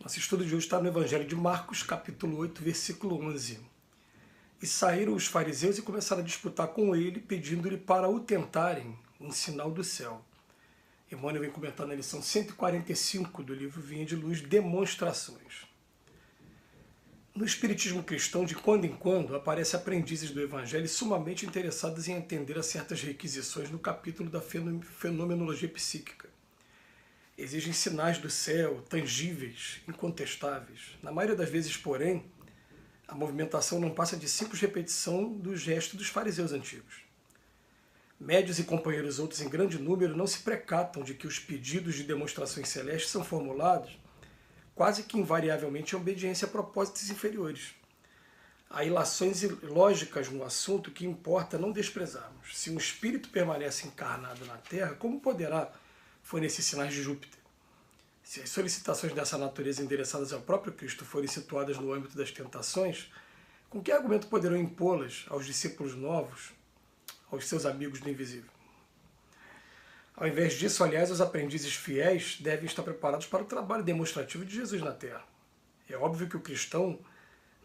Nosso estudo de hoje está no Evangelho de Marcos, capítulo 8, versículo 11. E saíram os fariseus e começaram a disputar com ele, pedindo-lhe para o tentarem, um sinal do céu. Emmanuel vem comentando na lição 145 do livro Vinha de Luz, Demonstrações. No espiritismo cristão, de quando em quando, aparecem aprendizes do Evangelho sumamente interessados em entender certas requisições no capítulo da fenomenologia psíquica. Exigem sinais do céu, tangíveis, incontestáveis. Na maioria das vezes, porém, a movimentação não passa de simples repetição do gesto dos fariseus antigos. Médios e companheiros outros em grande número não se precatam de que os pedidos de demonstrações celestes são formulados quase que invariavelmente em obediência a propósitos inferiores. Há ilações lógicas no assunto que importa não desprezarmos. Se um espírito permanece encarnado na Terra, como poderá fornecer sinais de Júpiter? Se as solicitações dessa natureza endereçadas ao próprio Cristo forem situadas no âmbito das tentações, com que argumento poderão impô-las aos discípulos novos, aos seus amigos do invisível? Ao invés disso, aliás, os aprendizes fiéis devem estar preparados para o trabalho demonstrativo de Jesus na Terra. É óbvio que o cristão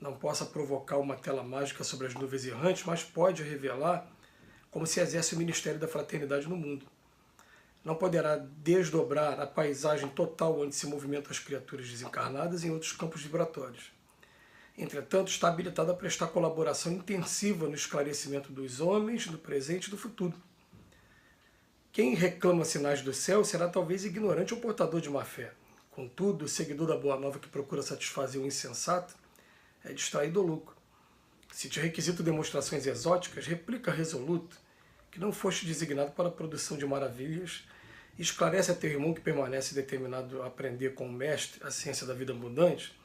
não possa provocar uma tela mágica sobre as nuvens errantes, mas pode revelar como se exerce o ministério da fraternidade no mundo. Não poderá desdobrar a paisagem total onde se movimentam as criaturas desencarnadas em outros campos vibratórios. Entretanto, está habilitado a prestar colaboração intensiva no esclarecimento dos homens, do presente e do futuro. Quem reclama sinais do céu será talvez ignorante ou portador de má fé. Contudo, o seguidor da Boa Nova que procura satisfazer o insensato é distraído ou louco. Se te requisito demonstrações exóticas, replica resoluto que não foste designado para a produção de maravilhas e esclarece a teu irmão que permanece determinado a aprender com o mestre a ciência da vida abundante,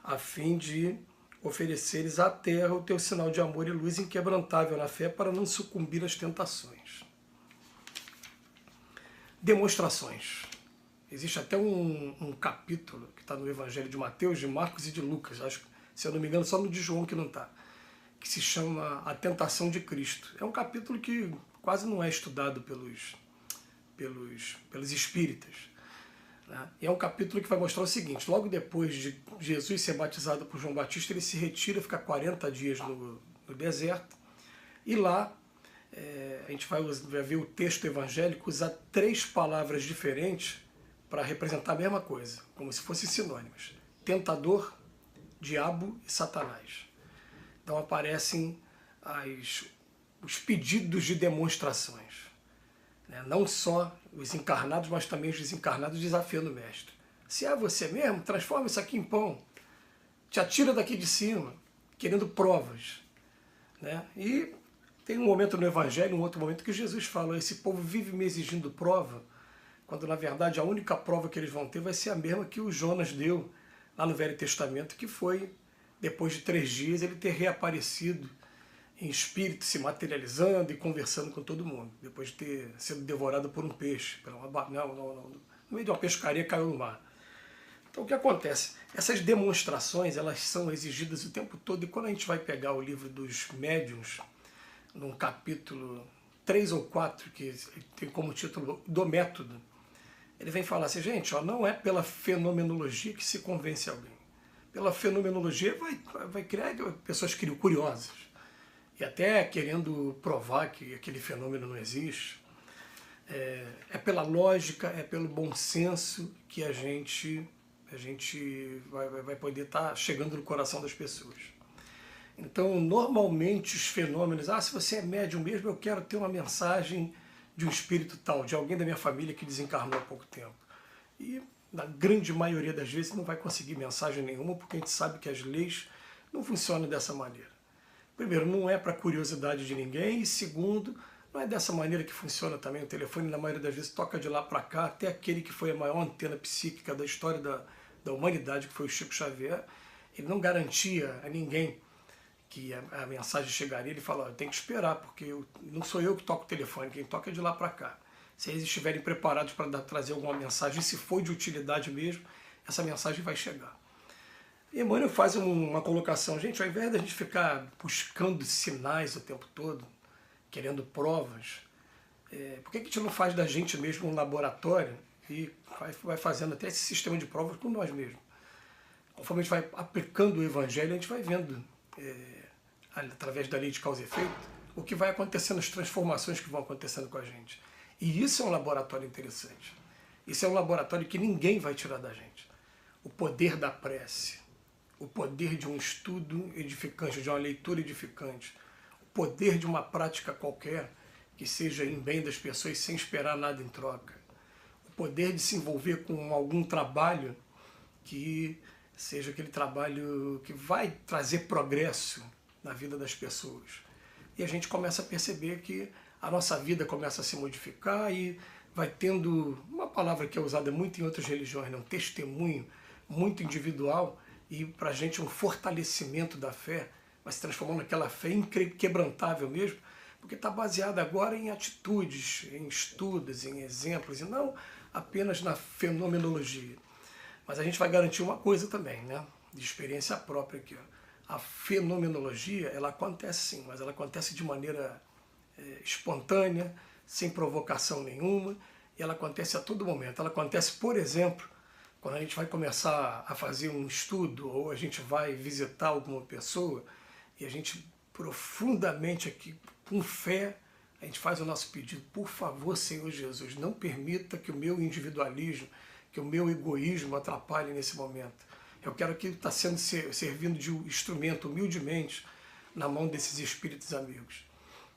a fim de ofereceres à terra o teu sinal de amor e luz inquebrantável na fé para não sucumbir às tentações. Demonstrações. Existe até um capítulo que está no Evangelho de Mateus, de Marcos e de Lucas, acho que, se eu não me engano, só no de João que não está, que se chama A Tentação de Cristo. É um capítulo que quase não é estudado pelos espíritas, né? E é um capítulo que vai mostrar o seguinte: logo depois de Jesus ser batizado por João Batista, ele se retira, fica 40 dias no deserto, e lá a gente vai ver o texto evangélico usar 3 palavras diferentes para representar a mesma coisa, como se fossem sinônimas: tentador, diabo e Satanás. Então aparecem os pedidos de demonstrações, né? Não só os encarnados, mas também os desencarnados desafiando o mestre. Se é você mesmo, transforma isso aqui em pão, te atira daqui de cima, querendo provas, né? E tem um momento no Evangelho, um outro momento, que Jesus fala: esse povo vive me exigindo prova, quando na verdade a única prova que eles vão ter vai ser a mesma que o Jonas deu lá no Velho Testamento, que foi, depois de 3 dias, ele ter reaparecido em espírito, se materializando e conversando com todo mundo, depois de ter sido devorado por um peixe. No meio de uma pescaria caiu no mar. Então o que acontece? Essas demonstrações, elas são exigidas o tempo todo, e quando a gente vai pegar o livro dos médiuns, num capítulo 3 ou 4, que tem como título Do Método, ele vem falar assim: gente, não é pela fenomenologia que se convence alguém. Pela fenomenologia vai criar pessoas curiosas, e até querendo provar que aquele fenômeno não existe. É pela lógica, é pelo bom senso que a gente vai poder estar chegando no coração das pessoas. Então, normalmente os fenômenos: se você é médium mesmo, eu quero ter uma mensagem de um espírito tal, de alguém da minha família que desencarnou há pouco tempo. E na grande maioria das vezes não vai conseguir mensagem nenhuma, porque a gente sabe que as leis não funcionam dessa maneira. Primeiro, não é para curiosidade de ninguém, e segundo, não é dessa maneira que funciona também o telefone. Na maioria das vezes toca de lá para cá, até aquele que foi a maior antena psíquica da história da humanidade, que foi o Chico Xavier, ele não garantia a ninguém que a mensagem chegaria. Ele fala: tem que esperar, porque não sou eu que toco o telefone, quem toca é de lá para cá. Se eles estiverem preparados para trazer alguma mensagem, se for de utilidade mesmo, essa mensagem vai chegar. E Emmanuel faz uma colocação: gente, ao invés da gente ficar buscando sinais o tempo todo, querendo provas, por que a gente não faz da gente mesmo um laboratório e vai fazendo até esse sistema de provas com nós mesmos? conforme a gente vai aplicando o Evangelho, a gente vai vendo, através da lei de causa e efeito, o que vai acontecendo, as transformações que vão acontecendo com a gente. E isso é um laboratório interessante. Isso é um laboratório que ninguém vai tirar da gente. O poder da prece, o poder de um estudo edificante, de uma leitura edificante, o poder de uma prática qualquer que seja em bem das pessoas sem esperar nada em troca, o poder de se envolver com algum trabalho que seja aquele trabalho que vai trazer progresso na vida das pessoas. E a gente começa a perceber que a nossa vida começa a se modificar e vai tendo uma palavra que é usada muito em outras religiões, né? Um testemunho muito individual e para a gente um fortalecimento da fé, vai se transformando naquela fé inquebrantável mesmo, porque está baseada agora em atitudes, em estudos, em exemplos, e não apenas na fenomenologia. Mas a gente vai garantir uma coisa também, né? De experiência própria aqui. Ó. A fenomenologia, ela acontece sim, mas ela acontece de maneira espontânea, sem provocação nenhuma, e ela acontece a todo momento. Ela acontece, por exemplo, quando a gente vai começar a fazer um estudo, ou a gente vai visitar alguma pessoa, e a gente profundamente aqui, com fé, a gente faz o nosso pedido: por favor, Senhor Jesus, não permita que o meu individualismo, que o meu egoísmo atrapalhe nesse momento. Eu quero que está sendo servindo de instrumento humildemente na mão desses espíritos amigos.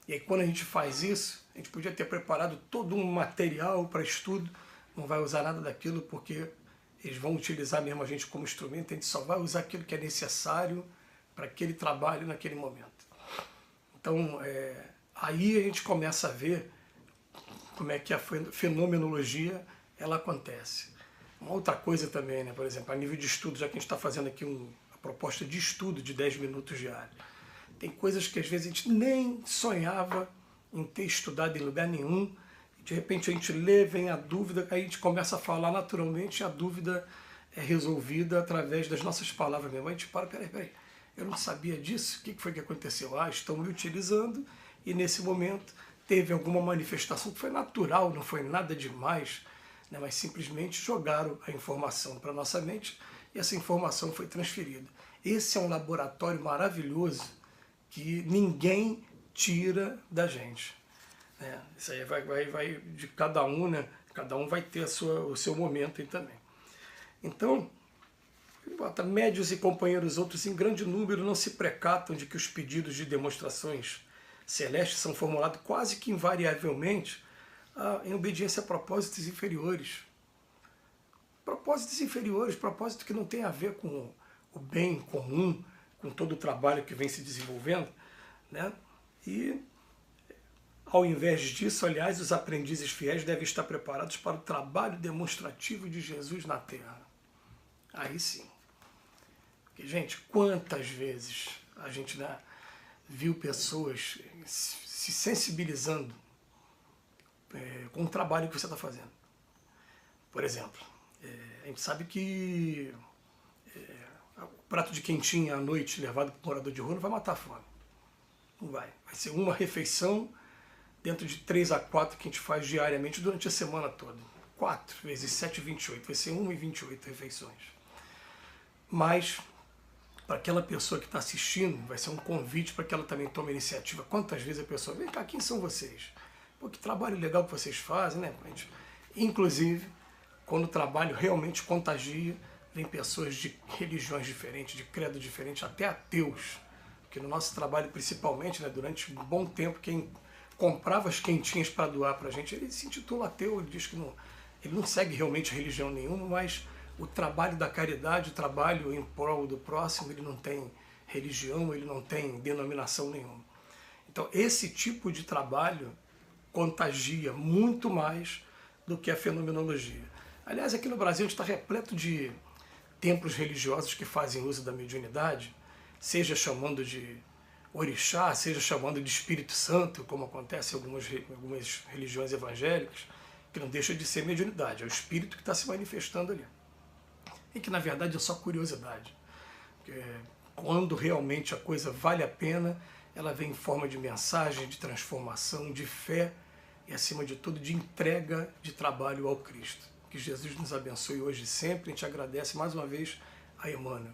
E aí quando a gente faz isso, a gente podia ter preparado todo um material para estudo, não vai usar nada daquilo porque eles vão utilizar mesmo a gente como instrumento, a gente só vai usar aquilo que é necessário para aquele trabalho naquele momento. Então, aí a gente começa a ver como é que a fenomenologia ela acontece. Uma outra coisa também, né, por exemplo, a nível de estudo, já que a gente está fazendo aqui uma proposta de estudo de 10 minutos diários, tem coisas que às vezes a gente nem sonhava em ter estudado em lugar nenhum, e de repente a gente lê, vem a dúvida, aí a gente começa a falar naturalmente, e a dúvida é resolvida através das nossas palavras mesmo. Aí a gente para, peraí, eu não sabia disso, o que foi que aconteceu? Estão me utilizando, e nesse momento teve alguma manifestação que foi natural, não foi nada demais, né, mas simplesmente jogaram a informação para a nossa mente, e essa informação foi transferida. Esse é um laboratório maravilhoso, que ninguém tira da gente. Isso aí vai de cada um, né? Cada um vai ter o seu momento aí também. Então, bota, médios e companheiros outros em grande número não se precatam de que os pedidos de demonstrações celestes são formulados quase que invariavelmente em obediência a propósitos inferiores. Propósitos inferiores, propósito que não tem a ver com o bem comum, com todo o trabalho que vem se desenvolvendo, né? E, ao invés disso, aliás, os aprendizes fiéis devem estar preparados para o trabalho demonstrativo de Jesus na Terra. Aí sim. Porque, gente, quantas vezes a gente, né, viu pessoas se sensibilizando com o trabalho que você está fazendo. Por exemplo, a gente sabe que o prato de quentinha à noite levado para o morador de rua não vai matar a fome. Não vai. Vai ser uma refeição dentro de 3 a 4 que a gente faz diariamente durante a semana toda. 4 vezes 7, 28. Vai ser 1,28 refeições. Mas, para aquela pessoa que está assistindo, vai ser um convite para que ela também tome iniciativa. Quantas vezes a pessoa vem cá, quem são vocês? Pô, que trabalho legal que vocês fazem, né? Inclusive, quando o trabalho realmente contagia, vem pessoas de religiões diferentes, de credo diferente, até ateus. Porque no nosso trabalho, principalmente, né, durante um bom tempo, quem comprava as quentinhas para doar para a gente, ele se intitula ateu, ele diz que ele não segue realmente religião nenhuma, mas o trabalho da caridade, o trabalho em prol do próximo, ele não tem religião, ele não tem denominação nenhuma. Então, esse tipo de trabalho contagia muito mais do que a fenomenologia. Aliás, aqui no Brasil a gente está repleto de templos religiosos que fazem uso da mediunidade, seja chamando de orixá, seja chamando de Espírito Santo, como acontece em algumas religiões evangélicas, que não deixa de ser mediunidade, é o Espírito que está se manifestando ali. E que na verdade é só curiosidade. Porque quando realmente a coisa vale a pena, ela vem em forma de mensagem, de transformação, de fé e, acima de tudo, de entrega de trabalho ao Cristo. Que Jesus nos abençoe hoje e sempre. A gente agradece mais uma vez a Emmanuel.